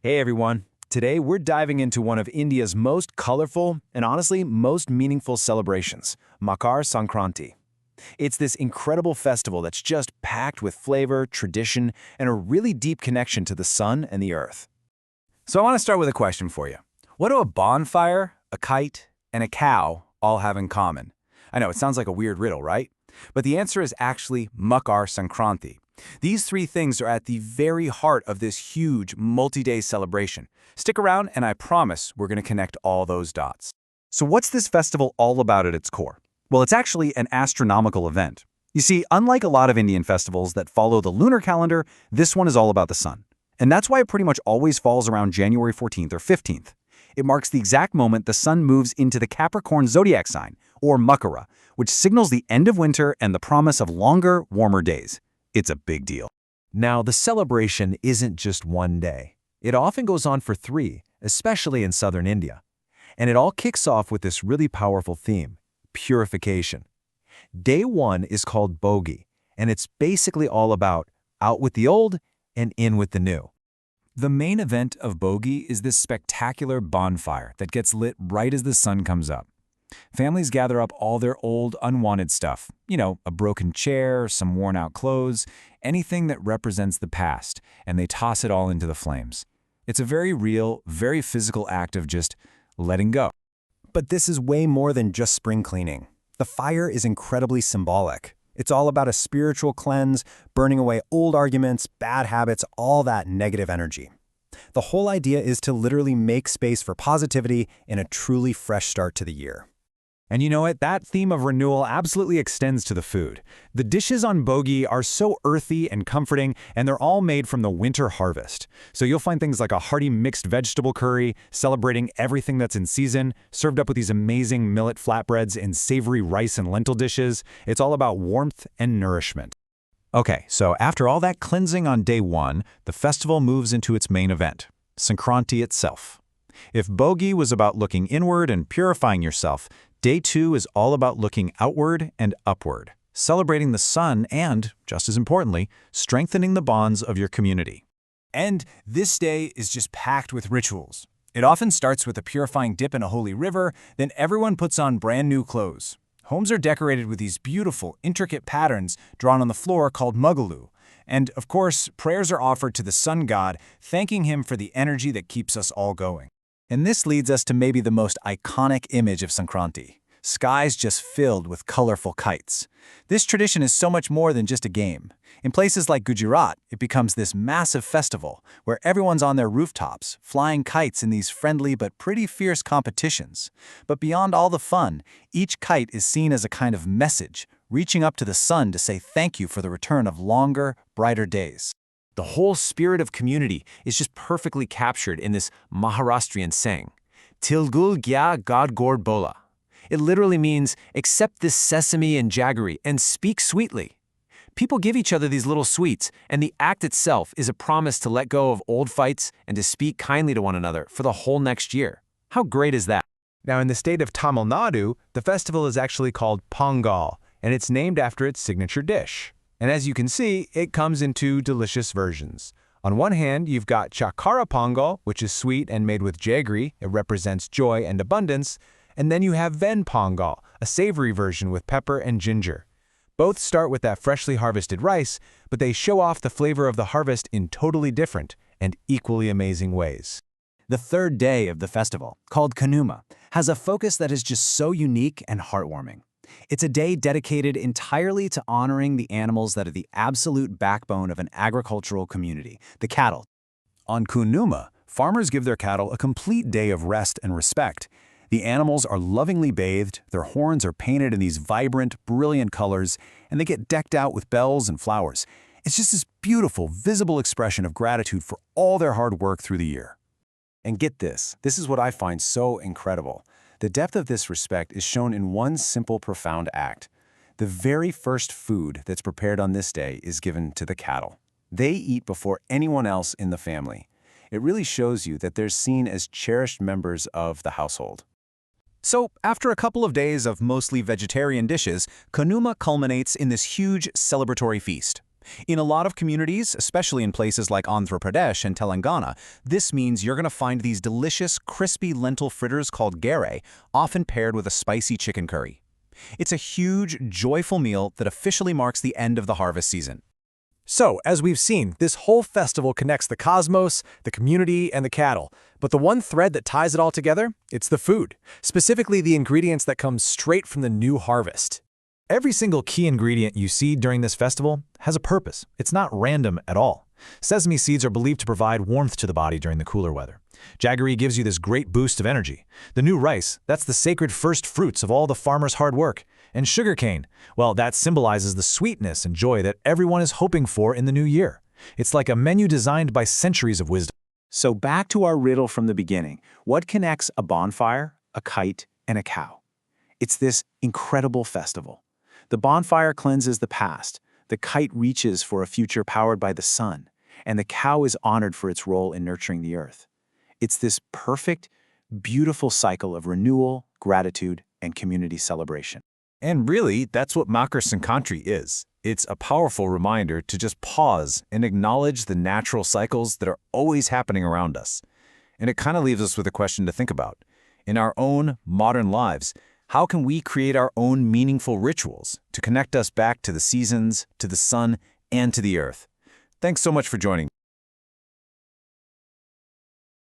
Hey everyone, today we're diving into one of India's most colorful and honestly most meaningful celebrations, Makar Sankranti. It's this incredible festival that's just packed with flavor, tradition, and a really deep connection to the sun and the earth. So I want to start with a question for you. What do a bonfire, a kite, and a cow all have in common? I know it sounds like a weird riddle, right? But the answer is actually Makar Sankranti. These three things are at the very heart of this huge, multi-day celebration. Stick around and I promise we're going to connect all those dots. So what's this festival all about at its core? Well, it's actually an astronomical event. You see, unlike a lot of Indian festivals that follow the lunar calendar, this one is all about the sun. And that's why it pretty much always falls around January 14th or 15th. It marks the exact moment the sun moves into the Capricorn zodiac sign, or Makara, which signals the end of winter and the promise of longer, warmer days. It's a big deal. Now, the celebration isn't just one day. It often goes on for 3, especially in southern India. And it all kicks off with this really powerful theme, purification. Day 1 is called Bhogi, and it's basically all about out with the old and in with the new. The main event of Bhogi is this spectacular bonfire that gets lit right as the sun comes up. Families gather up all their old, unwanted stuff. You know, a broken chair, some worn-out clothes, anything that represents the past, and they toss it all into the flames. It's a very real, very physical act of just letting go. But this is way more than just spring cleaning. The fire is incredibly symbolic. It's all about a spiritual cleanse, burning away old arguments, bad habits, all that negative energy. The whole idea is to literally make space for positivity and a truly fresh start to the year. And you know what? That theme of renewal absolutely extends to the food. The dishes on Bhogi are so earthy and comforting, and they're all made from the winter harvest. So you'll find things like a hearty mixed vegetable curry, celebrating everything that's in season, served up with these amazing millet flatbreads and savory rice and lentil dishes. It's all about warmth and nourishment. Okay, so after all that cleansing on day 1, the festival moves into its main event, Sankranti itself. If Bhogi was about looking inward and purifying yourself, Day 2 is all about looking outward and upward, celebrating the sun and, just as importantly, strengthening the bonds of your community. And this day is just packed with rituals. It often starts with a purifying dip in a holy river, then everyone puts on brand new clothes. Homes are decorated with these beautiful, intricate patterns drawn on the floor called Mugalu. And, of course, prayers are offered to the sun god, thanking him for the energy that keeps us all going. And this leads us to maybe the most iconic image of Sankranti. Skies just filled with colorful kites. This tradition is so much more than just a game. In places like Gujarat, it becomes this massive festival where everyone's on their rooftops, flying kites in these friendly but pretty fierce competitions. But beyond all the fun, each kite is seen as a kind of message, reaching up to the sun to say thank you for the return of longer, brighter days. The whole spirit of community is just perfectly captured in this Maharashtrian saying, Til-Gul gya God gord bola. It literally means, accept this sesame and jaggery and speak sweetly. People give each other these little sweets, and the act itself is a promise to let go of old fights and to speak kindly to one another for the whole next year. How great is that? Now, in the state of Tamil Nadu, the festival is actually called Pongal, and it's named after its signature dish. And as you can see, it comes in 2 delicious versions. On one hand, you've got Chakara Pongal, which is sweet and made with jaggery. It represents joy and abundance. And then you have Ven Pongal, a savory version with pepper and ginger. Both start with that freshly harvested rice, but they show off the flavor of the harvest in totally different and equally amazing ways. The third day of the festival, called Kanuma, has a focus that is just so unique and heartwarming. It's a day dedicated entirely to honoring the animals that are the absolute backbone of an agricultural community, the cattle. On Kanuma, farmers give their cattle a complete day of rest and respect. The animals are lovingly bathed, their horns are painted in these vibrant, brilliant colors, and they get decked out with bells and flowers. It's just this beautiful, visible expression of gratitude for all their hard work through the year. And get this is what I find so incredible. The depth of this respect is shown in one simple, profound act. The very first food that's prepared on this day is given to the cattle. They eat before anyone else in the family. It really shows you that they're seen as cherished members of the household. So, after a couple of days of mostly vegetarian dishes, Kanuma culminates in this huge celebratory feast. In a lot of communities, especially in places like Andhra Pradesh and Telangana, this means you're going to find these delicious, crispy lentil fritters called jaggery, often paired with a spicy chicken curry. It's a huge, joyful meal that officially marks the end of the harvest season. So, as we've seen, this whole festival connects the cosmos, the community, and the cattle. But the one thread that ties it all together, it's the food, specifically the ingredients that come straight from the new harvest. Every single key ingredient you see during this festival has a purpose. It's not random at all. Sesame seeds are believed to provide warmth to the body during the cooler weather. Jaggery gives you this great boost of energy. The new rice, that's the sacred first fruits of all the farmers' hard work. And sugarcane, well, that symbolizes the sweetness and joy that everyone is hoping for in the new year. It's like a menu designed by centuries of wisdom. So back to our riddle from the beginning. What connects a bonfire, a kite, and a cow? It's this incredible festival. The bonfire cleanses the past, the kite reaches for a future powered by the sun, and the cow is honored for its role in nurturing the earth. It's this perfect, beautiful cycle of renewal, gratitude, and community celebration. And really, that's what Makar Sankranti is. It's a powerful reminder to just pause and acknowledge the natural cycles that are always happening around us. And it kind of leaves us with a question to think about. In our own modern lives, how can we create our own meaningful rituals to connect us back to the seasons, to the sun, and to the earth? Thanks so much for joining.